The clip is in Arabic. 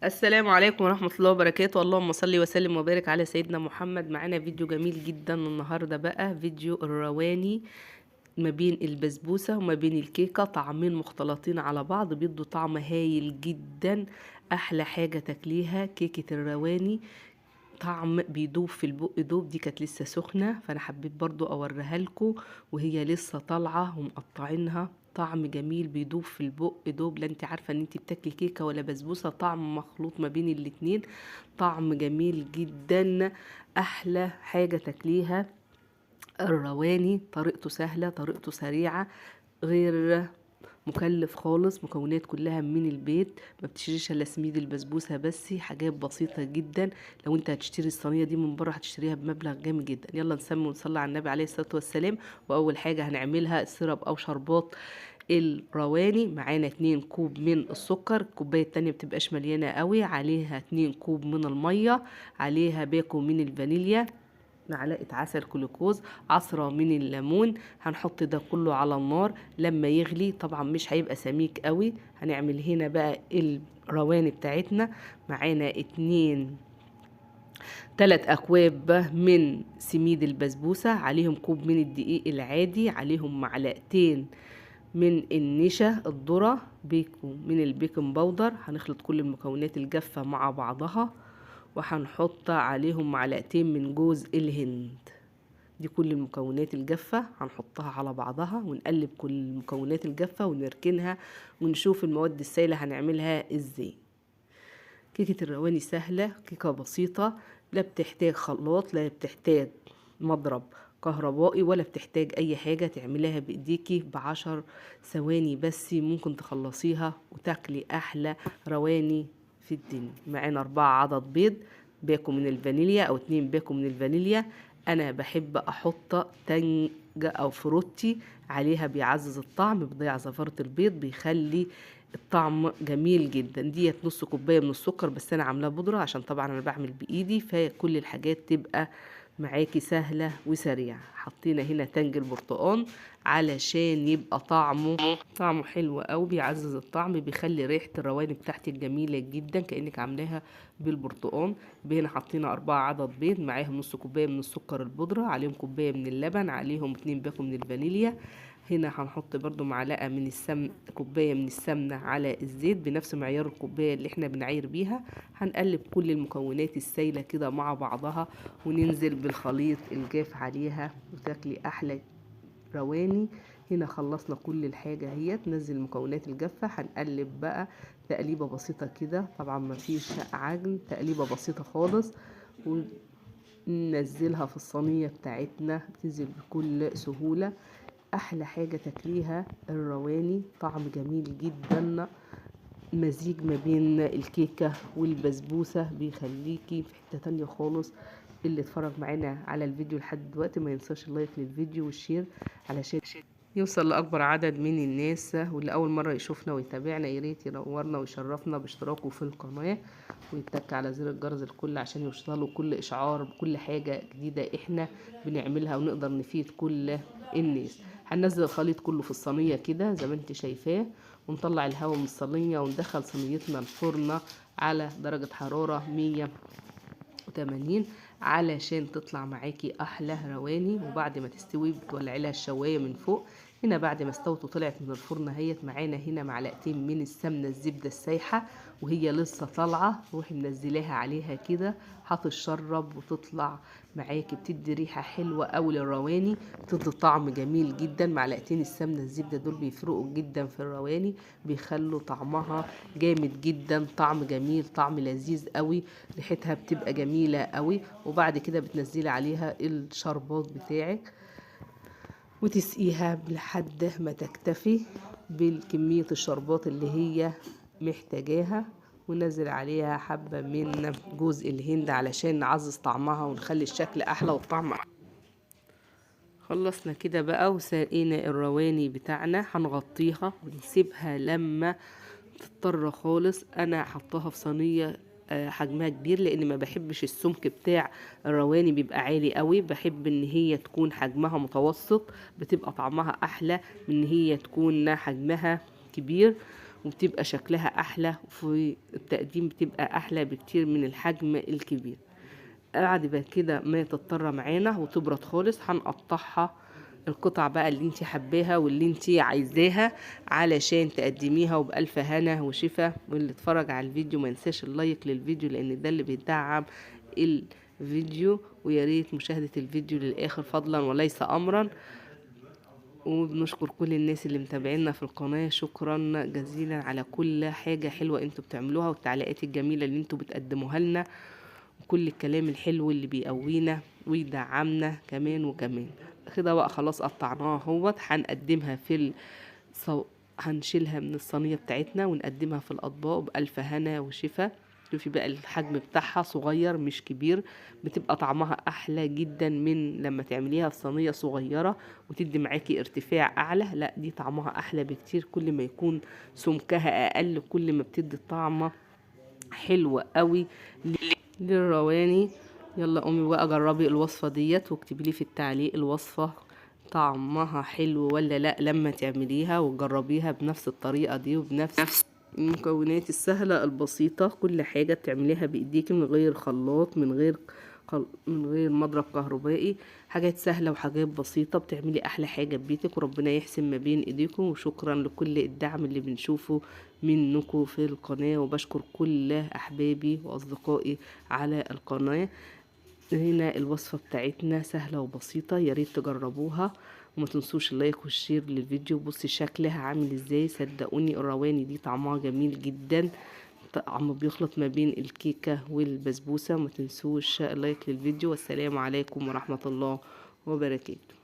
السلام عليكم ورحمة الله وبركاته. اللهم صل وسلم وبارك على سيدنا محمد. معانا فيديو جميل جدا النهاردة، بقى فيديو الرواني ما بين البسبوسة وما بين الكيكة، طعمين مختلطين على بعض بيدوا طعم هايل جدا. احلى حاجة تاكليها كيكة الرواني، طعم بيدوب في البق دوب. دي كانت لسه سخنة فانا حبيت برضو اوريها لكم وهي لسه طالعة ومقطعينها. طعم جميل بيدوب في البق دوب، لا انت عارفة ان انت بتاكلي كيكة ولا بسبوسة، طعم مخلوط ما بين الاتنين، طعم جميل جدا. احلى حاجة تاكليها الرواني، طريقته سهلة، طريقته سريعة، غير مكلف خالص، مكونات كلها من البيت، ما بتشتريش الا سميد البسبوسه بس، حاجات بسيطه جدا. لو انت هتشتري الصينيه دي من بره هتشتريها بمبلغ جامد جدا. يلا نسمي ونصلي على النبي عليه الصلاه والسلام. واول حاجه هنعملها السيرب او شربات الرواني. معانا 2 كوب من السكر، الكوبايه التانية بتبقاش مليانه قوي، عليها 2 كوب من الميه، عليها باكو من الفانيليا، معلقة عسل كلوكوز، عصرة من الليمون. هنحط ده كله على النار لما يغلي، طبعا مش هيبقى سميك قوي. هنعمل هنا بقى الرواني بتاعتنا. معانا 3 أكواب من سميد البسبوسة، عليهم كوب من الدقيق العادي، عليهم معلقتين من النشا الذرة، بيكو من البيكنج باودر. هنخلط كل المكونات الجافة مع بعضها، وهنحط عليهم معلقتين من جوز الهند. دي كل المكونات الجافة هنحطها على بعضها، ونقلب كل المكونات الجافة ونركنها، ونشوف المواد السائلة هنعملها ازاي. كيكة الرواني سهلة، كيكة بسيطة، لا بتحتاج خلاط، لا بتحتاج مضرب كهربائي، ولا بتحتاج اي حاجة. تعمليها بايديكي ب10 ثواني بس ممكن تخلصيها وتاكلي احلى رواني في الدنيا. معانا 4 عدد بيض، باكو من الفانيليا او 2 باكو من الفانيليا. انا بحب احط تنج او فروتي عليها، بيعزز الطعم، بيضيع زفرة البيض، بيخلي الطعم جميل جدا. ديت نص كوبايه من السكر، بس انا عاملاه بودره عشان طبعا انا بعمل بايدي، فكل الحاجات تبقى معاكي سهله وسريعه. حطينا هنا تنج البرتقال علشان يبقى طعمه حلو قوي، بيعزز الطعم، بيخلي ريحه الرواني بتاعتك جميله جدا كانك عاملاها بالبرتقال. هنا حطينا 4 عدد بيض، معاهم نص كوبايه من السكر البودره، عليهم كوبايه من اللبن، عليهم 2 باكو من الفانيليا. هنا هنحط برضو معلقة من كوباية من السمنة على الزيت بنفس معيار الكوباية اللي احنا بنعاير بيها. هنقلب كل المكونات السايلة كده مع بعضها، وننزل بالخليط الجاف عليها، وتاكلي احلى رواني. هنا خلصنا كل الحاجة اهيت، ننزل المكونات الجافة، هنقلب بقى تقليبة بسيطة كده، طبعا ما فيش عجن، تقليبة بسيطة خالص، وننزلها في الصينية بتاعتنا، بتنزل بكل سهولة. احلى حاجة تاكليها الرواني، طعم جميل جدا، مزيج ما بين الكيكة والبسبوسة، بيخليكي في حتة تانية خالص. اللي اتفرج معانا على الفيديو لحد دلوقتي ما ينساش اللايك للفيديو والشير علشان يوصل لأكبر عدد من الناس. واللي أول مرة يشوفنا ويتابعنا ياريت ينورنا ويشرفنا باشتراكه في القناة، ويتك على زر الجرس الكل عشان يوصله كل إشعار بكل حاجة جديدة احنا بنعملها، ونقدر نفيد كل الناس. هننزل الخليط كله في الصينية كده زي ما انت شايفاه، ونطلع الهواء من الصينية، وندخل صينيتنا الفرن على درجة حرارة 180 علشان تطلع معاكي احلى رواني. وبعد ما تستوي بتولعي لها الشوايه من فوق. هنا بعد ما استوت وطلعت من الفرن اهيت، معانا هنا معلقتين من السمنه الزبده السايحه، وهي لسه طالعه، روحي منزلاها عليها كده، هتتشرب وتطلع معاكي، بتدي ريحه حلوه قوي للرواني، بتدي طعم جميل جدا. معلقتين السمنه الزبده دول بيفرقوا جدا في الرواني، بيخلوا طعمها جامد جدا، طعم جميل، طعم لذيذ قوي، ريحتها بتبقى جميله قوي. وبعد كده بتنزلي عليها الشربات بتاعك، وتسقيها لحد ما تكتفي بالكمية الشربات اللي هي محتاجاها، وننزل عليها حبة من جوز الهند علشان نعزز طعمها ونخلي الشكل احلى والطعم أحلى. خلصنا كده بقى وسقينا الرواني بتاعنا، هنغطيها ونسيبها لما تضطر خالص. انا حطاها في صينيه حجمها كبير، لان ما بحبش السمك بتاع الرواني بيبقى عالي قوي، بحب ان هي تكون حجمها متوسط، بتبقى طعمها احلى من ان هي تكون حجمها كبير. وبتبقى شكلها احلى، وفي التقديم بتبقى احلى بكتير من الحجم الكبير. بعد كده ما تضطر معانا وتبرد خالص هنقطعها القطع بقى اللي انت حباها واللي انت عايزاها علشان تقدميها، وبألف هنا وشفا. واللي اتفرج على الفيديو ما ينساش اللايك للفيديو لان ده اللي بيدعم الفيديو، ويا ريت مشاهدة الفيديو للآخر فضلا وليس أمرا. وبنشكر كل الناس اللي متابعينا في القناة، شكرا جزيلا على كل حاجة حلوة انتوا بتعملوها والتعليقات الجميلة اللي انتوا بتقدموها لنا، وكل الكلام الحلو اللي بيقوينا ويدعمنا كمان وكمان. كده بقى خلاص قطعناها اهوت، هنقدمها في هنشيلها من الصينية بتاعتنا ونقدمها في الأطباق بألف هنا وشفا. شوفي بقى الحجم بتاعها صغير مش كبير، بتبقى طعمها احلى جدا من لما تعمليها في صينيه صغيره وتدي معاكي ارتفاع اعلى. لا دي طعمها احلى بكتير، كل ما يكون سمكها اقل كل ما بتدي طعمه حلوه قوي للرواني. يلا قومي بقى جربي الوصفه ديت واكتبي لي في التعليق الوصفه طعمها حلو ولا لا لما تعمليها وتجربيها بنفس الطريقه دي وبنفس المكونات السهلة البسيطة. كل حاجة بتعمليها بإيديك من غير خلاط، من غير مضرب كهربائي. حاجات سهلة وحاجات بسيطة بتعملي أحلى حاجة ببيتك، وربنا يحسن ما بين إيديكم. وشكرا لكل الدعم اللي بنشوفه منكم في القناة، وبشكر كل أحبابي وأصدقائي على القناة. هنا الوصفة بتاعتنا سهلة وبسيطة، ياريت تجربوها وما تنسوش اللايك والشير للفيديو. بصي شكلها عامل ازاي، صدقوني الرواني دي طعمها جميل جدا، طعم بيخلط ما بين الكيكة والبسبوسة. ما تنسوش اللايك للفيديو، والسلام عليكم ورحمة الله وبركاته.